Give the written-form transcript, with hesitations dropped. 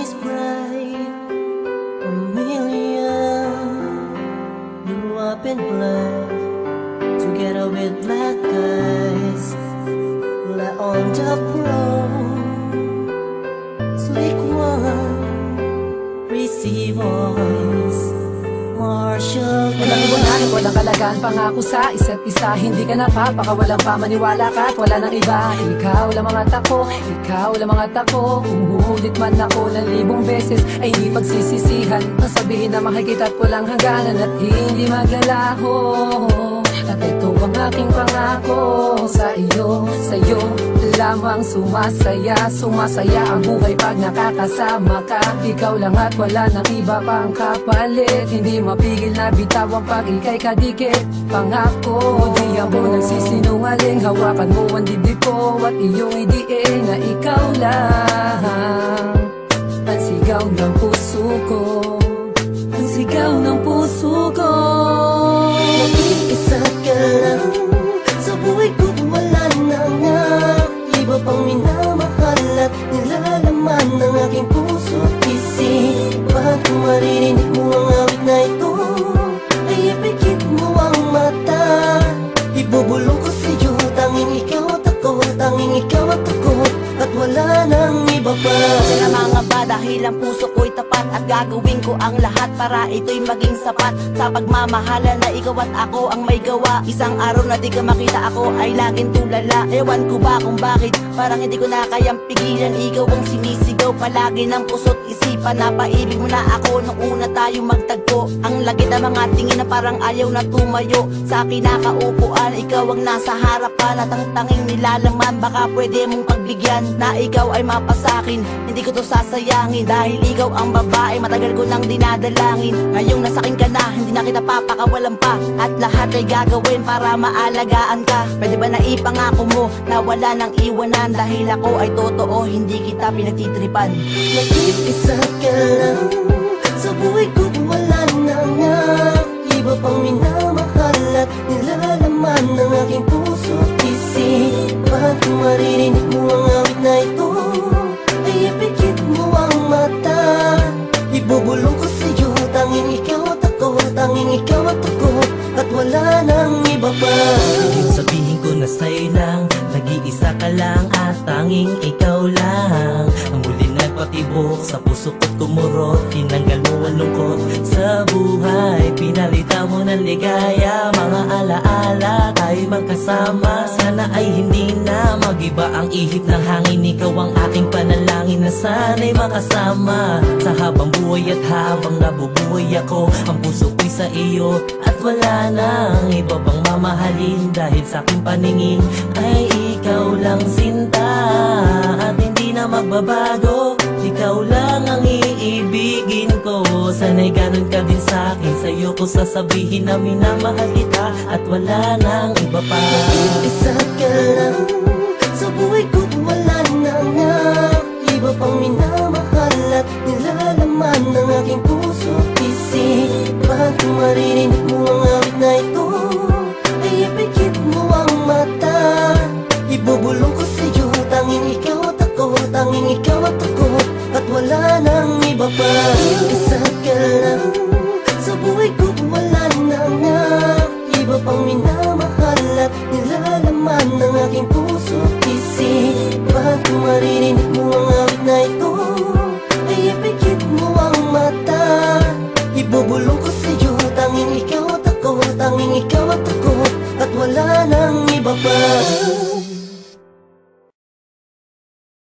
is bright, a million blue up in black, together with black eyes, light on the throne. Slick one, receive voice, Marshall. Walang iwanan, walang kalagaan, pangako sa isa't isa. Hindi ka napapaka, walang pamaniwala ka at wala nang iba. Ikaw lang mga tako, ikaw lang mga tako. Kung huhulit man ako ng 1000 beses ay hindi pagsisisihan. Nasabihin na makikita at walang hangganan at hindi maglalaho. At ito ang aking pangako sa iyo, sa'yo lamang sumasaya. Sumasaya ang buhay pag nakakasama ka. Ikaw lang at wala nang iba pang kapalit. Hindi mapigil na bitawan pag ika'y kadikit. Pangako, di ako nagsisinungaling. Hawakan mo ang dibdib ko at iyong idiin na ikaw lang ang sigaw ng puso ko, ang sigaw ng puso ko. Isa ka lang sa buhay ko, wala na nga iba pang minamahal at nilalaman ng aking puso at isip. Pag maririnig mo ang awit na ito, ay ipikit mo ang mata. Ibubulong ko sa'yo, tanging ikaw at ako, tanging ikaw at ako, at wala nang iba pa. Kaya mga ba, dahil ang puso ko'y tapat at gagawin ko ang lahat para ito'y maging sapat. Sa pagmamahala na ikaw at ako ang may gawa. Isang araw na di ka makita ako ay laging tulala. Ewan ko ba kung bakit, parang hindi ko na kayang pigilan. Ikaw ang sinisigaw palagi ng puso't isipan. Napaibig mo na ako nung una tayo magtagpo. Ang lagit ng mga tingin na parang ayaw na tumayo sa kinakaupuan. Ikaw ang nasa harapan at ang tanging nilalaman. Baka pwede mong pagbigyan na ikaw ay mapasakin. Hindi ko to sasayangin dahil ikaw ang babae matagal ko nang dinadalangin. Ngayong nasakin ka na, hindi na kita papakawalan pa. At lahat ay gagawin para maalagaan ka. Pwede ba na ipangako mo na wala nang iwanan? Dahil ako ay totoo, hindi kita pinagtitripan. Nag-iisa ka lang sa buhay ko, wala na nga iba pang minamahal at nilalaman ng aking puso at isip. Pag maririnig mo ang awit na ito, ay ipikit mo ang mata. Ibubulong ko sa'yo, tanging ikaw at ako, tanging ikaw at ako, at wala nang iba pa. Kahit sabihin ko na sa'yo lang, nag-iisa ka lang at tanging ikaw lang ang muli nagpatibok sa puso ko't kumurot. Tinanggal mo ang lungkot sa buhay, pinalitan mo ng ligaya. Mga alaala tayo magkasama, sana ay hindi na magiba ang ihip ng hangin. Ikaw ang aking panalangin na sana'y makasama sa habang buhay at habang nabubuhay ako. Ang puso ko'y sa iyo at wala nang iba pang mamahalin. Dahil sa aking paningin ay ikaw lang sinta at hindi na magbabago. Ikaw lang ang iibigin ko, sana'y ganun ka din sa'kin. Sa'yo ko sasabihin na minamahal kita at wala nang iba pa. Isa ka lang sa buhay ko, wala na nga iba pang minamahal at nilalaman ng aking puso at isip. Pag maririnig mo ang awit na ito, ay ipikit mo ang mata. Ibubulong ko sa'yo, tanging ikaw at ako, tanging ikaw at ako, at wala nang iba pa. Isa ka lang sa buhay ko, wala na nga iba pang minamahal at nilalaman ng aking puso at isip. Pag maririnig mo ang awit na ito, ay ipikit mo ang mata. Ibubulong ko sa'yo, tanging ikaw at ako, tanging ikaw at ako, at wala nang iba pa.